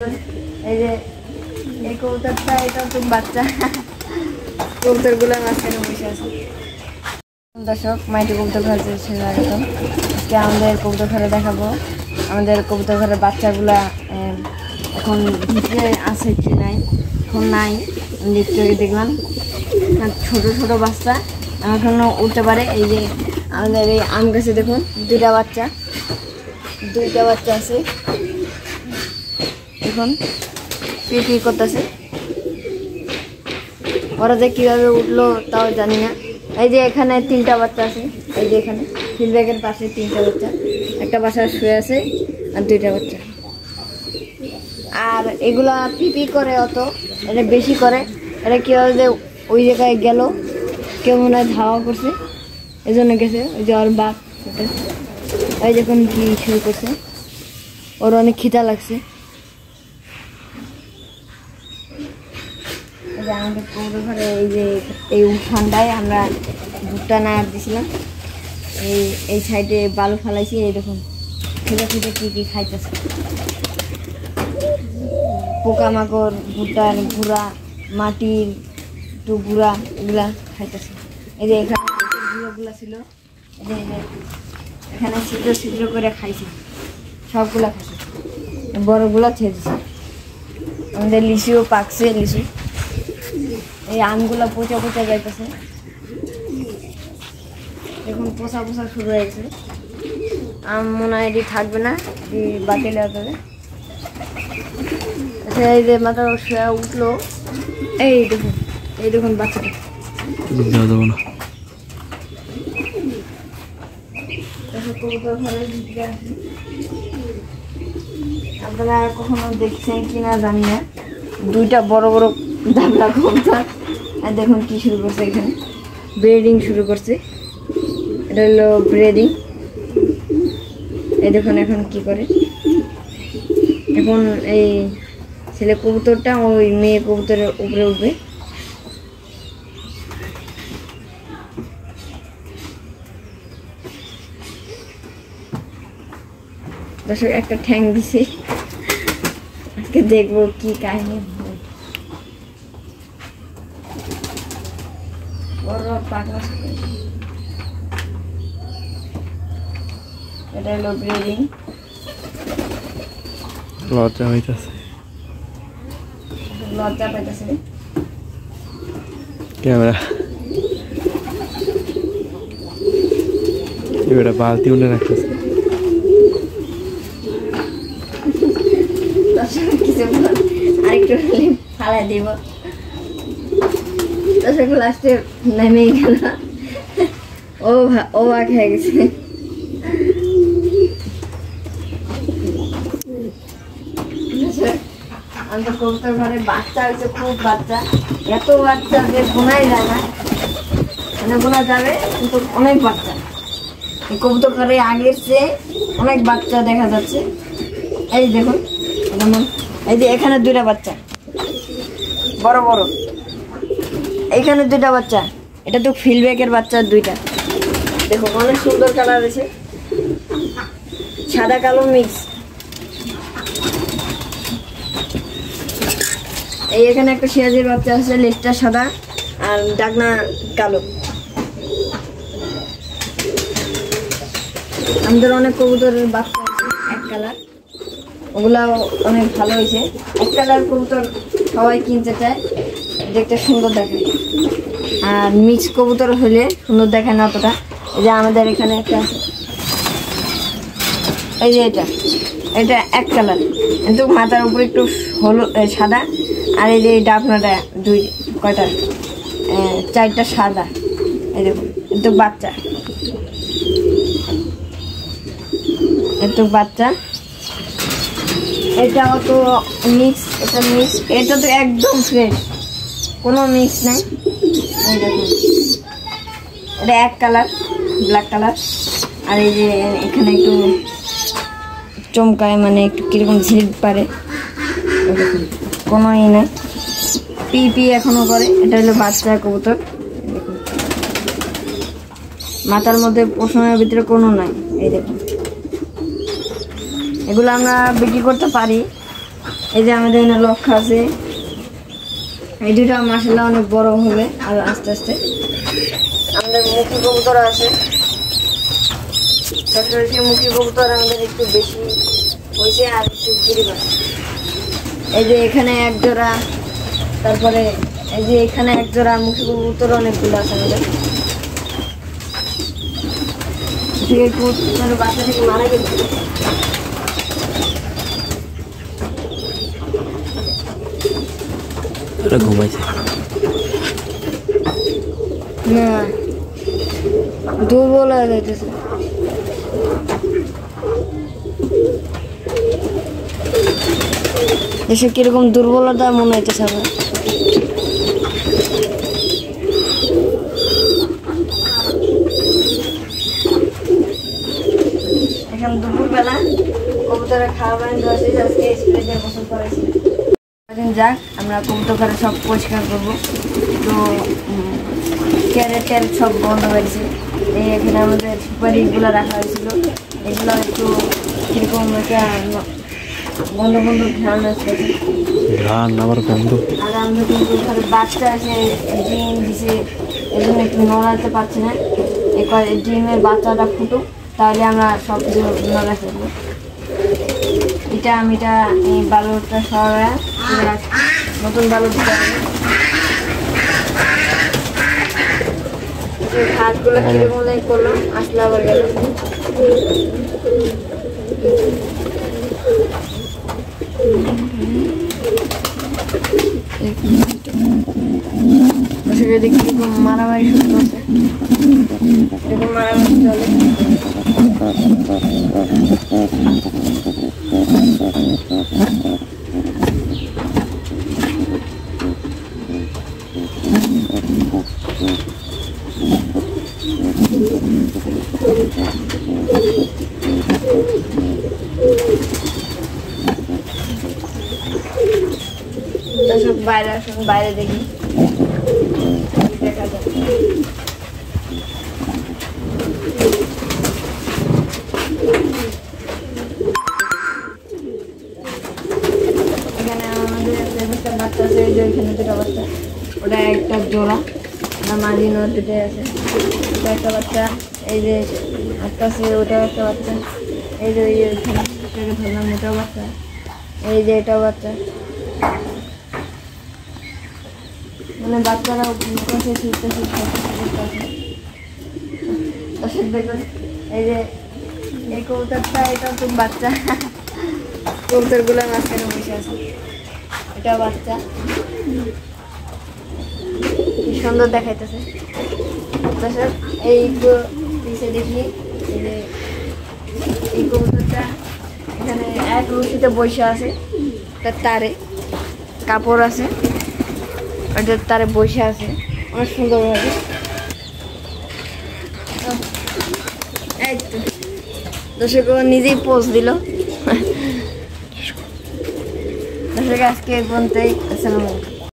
এই যে এই কবুতরটা, এটা তো বাচ্চা কবুতরগুলো মাঝখানে বসে আছে। দর্শক, মাইটি কবুতর ঘর স্বাগতম। আজকে আমাদের কবুতর ঘরে দেখাবো আমাদের কবুতর ঘরের বাচ্চাগুলা এখন ভিতরে আছে কি নাই, এখন নাই। একটু দেখলাম ছোট ছোট বাচ্চা এখনো উঠতে পারে। এই যে আমাদের এই আম গাছে দেখুন দুইটা বাচ্চা আছে। এখন পিপি করতেছে, ওরা যে কীভাবে উঠলো তাও জানি না। এই যে এখানে তিনটা বাচ্চা আছে, এই যে এখানে ফিডব্যাগের পাশে তিনটা বাচ্চা, একটা বাসায় শুয়ে আছে আর দুইটা বাচ্চা। আর এগুলা পিপি করে অত, এটা বেশি করে। এটা কীভাবে যে ওই জায়গায় গেল, কেউ মনে হয় ধাওয়া করছে, এই জন্য গেছে। ওই যে ওর বাঘ ওই যখন কি শুরু করছে, ওর অনেক খিদা লাগছে। আমাদের কবুতর ঘরে এই যে এই উঠানটায় আমরা ভুট্টা নাড় দিয়েছিলাম। এই সাইডে বালু ফালাইছি। এই দেখুন খেতে খেতে কী খাইতেছে, পোকামাকড়, ভুট্টার গুঁড়া, মাটির একটু গুঁড়া, এগুলা খাইতেছে। এই যে এখানে গুঁড়োগুলো ছিল, এখানে ছিদ্র ছিদ্র করে খাইছে, সবগুলা খাইছে, বড়গুলো ছেড়ে দিছে। আমাদের লিচুও পাকছে, লিচু এই আমগুলো পচা পচা যাইতেছে, এখন পোষা পোষা শুরু হয়েছে। আম মনে হয় এটি থাকবে না, এটি বাতিল হয়ে যাবে। আচ্ছা, এই যে মাথা শুয়ে উঠলো, এই দেখুন বাচ্চাটা। আপনারা কখনো দেখছেন কিনা জানি না, দুইটা বড় বড় দাবলা কবুতর। আর দেখুন কি শুরু করছে, এখানে ব্রিডিং শুরু করছে। এটা হলো ব্রিডিং। এই দেখুন এখন কি করে, এখন এই ছেলে কবুতরটা ওই মেয়ে কবুতরের উপরে উঠবে। দর্শক, একটা ঠ্যাং দিছে, আজকে দেখবো কি কাহিনী। এটা হলো ব্রিডিং। লজ্জা পাইতেছে ক্যামেরা, এবারে বালতি উঠে রাখতেছে। আরেকটু ফালাই দিব। দর্শক, লাস্টে নেমে গেল, ও ভাগ হয়ে গেছে। আমাদের কবুতর ঘরে বাচ্চা হয়েছে, খুব বাচ্চা, এত বাচ্চা যে গোনাই যায় না, মানে গোনা যাবে কিন্তু অনেক বাচ্চা। এই কবুতর ঘরে আগের চেয়ে অনেক বাচ্চা দেখা যাচ্ছে। এই দেখুন, যেমন এই যে এখানে দুইটা বাচ্চা বড় বড়, এইখানে দুইটা বাচ্চা, এটা তো ফিল্ডব্যাকের বাচ্চা দুইটা। দেখুন অনেক সুন্দর কালার আছে, সাদা কালো মিক্স। এই এখানে একটা সিরাজির বাচ্চা আছে, লেজটা সাদা আর ডাকনা কালো। আমাদের অনেক কবুতরের বাচ্চা আছে এক কালার, ওগুলাও অনেক ভালো হয়েছে। এক কালার কবুতর সবাই কিনতে চায়, দেখতে সুন্দর দেখায়। আর মিক্স কবুতর হলে সুন্দর দেখায় না অতটা। এই যে আমাদের এখানে একটা আছে, এই যে এটা এক কালার, কিন্তু মাথার উপরে একটু সাদা। আর এই যে ডাকনাটা চারটা সাদা। এই দেখুন একটু বাচ্চা, এটাও তো মিক্স, এটা তো একদম ফ্রেশ, কোনো মিক্স নাই। এই দেখুন এটা এক কালার, ব্ল্যাক কালার। আর এই যে এখানে একটু চমকায়, মানে একটু কীরকম ঝিলিক পারে, দেখুন কোনো নাই, পি এখনো করে। এটা হলো বাচ্চা কবুতর। দেখুন মাথার মধ্যে পশমের ভিতরে কোনো নাই। এই দেখুন এগুলো আমরা বিক্রি করতে পারি, এই যে আমাদের এখানে লক্ষ্য আছে, এই দুটো মাশাআল্লাহ অনেক বড় হবে আর আস্তে আস্তে। আমাদের মুখী কবুতর আছে, সরাসরি মুখী কবুতর আমাদের একটু বেশি হয়েছে আর একটু গিরিবাস। এই যে এখানে এক জোড়া, তারপরে এই যে এখানে এক জোড়া মুখী কবুতর অনেকগুলো আছে আমাদের। বাচ্চা থেকে মারা গেছে। ঘুমাইছে না, দুর্বল হয়ে যাইতেছে। এসে কিরকম দুর্বলতা মনে হইতেছে আমার। এখন দুপুরবেলা কবুতরের খাওয়া পানি দেওয়া শেষ, আজকে স্প্রে দিয়ে গোসল করেছি। যাক, আমরা কবুতর ঘরে সব পরিষ্কার করবো। তো ক্যারেট সব বন্ধ হয়েছে। এই এখানে আমাদের সুপারিগুলো রাখা হয়েছিল, এগুলো একটু কিরকম একটা বন্ধ বন্ধ ঘ্রাণ আসছে। আর আমরা কিন্তু ঘরে বাচ্চা আছে, ডিম দিছে, এই জন্য একটু নড়াতে পারছি না। এরপর ডিমের বাচ্চাটা ফুটুক, তাহলে আমরা সব কিছু নড়া ফেলবো। এটা এই বালুটা সরাই নতুন বালু দিতে হবে। হাতগুলো কিরকম করলাম, আসলে আবার গেল। দেখি মারামারি শুরু করছে, এরকম মারামারি চলে। বাইরে আসুন, বাইরে দেখি দেখা যায়। এখানে আমাদের একটা বাচ্চা আছে, এই যে এখানে দুটো বাচ্চা, ওটা একটা জোড়া, ওটা মাঝি নয় দুটো আছে। ওটা একটা বাচ্চা, এই যে একটা আছে, ওটাও একটা বাচ্চা। এই যে ওইখানে ধরলাম, এটাও বাচ্চা। এই যে এটাও বাচ্চা। মানে বাচ্চারা ঘুরতেছে, ফিরতেছে, দেখুন এই যে এই কবুতরটা, এটা তো বাচ্চা। কবুতরগুলো মাঝখানে বসে আছে, এটা বাচ্চা। কি সুন্দর দেখাইতেছে। এই পিছে দেখি, এই যে এই কবুতরটা এখানে এক রুটিতে বসে আছে, তার তারে কাপড় আছে, ওটার তারে বসে আছে অনেক সুন্দরভাবে। এই তো দর্শক নিজেই পোজ দিল। দর্শক আজকে এই পর্যন্তই, আসসালামু আলাইকুম।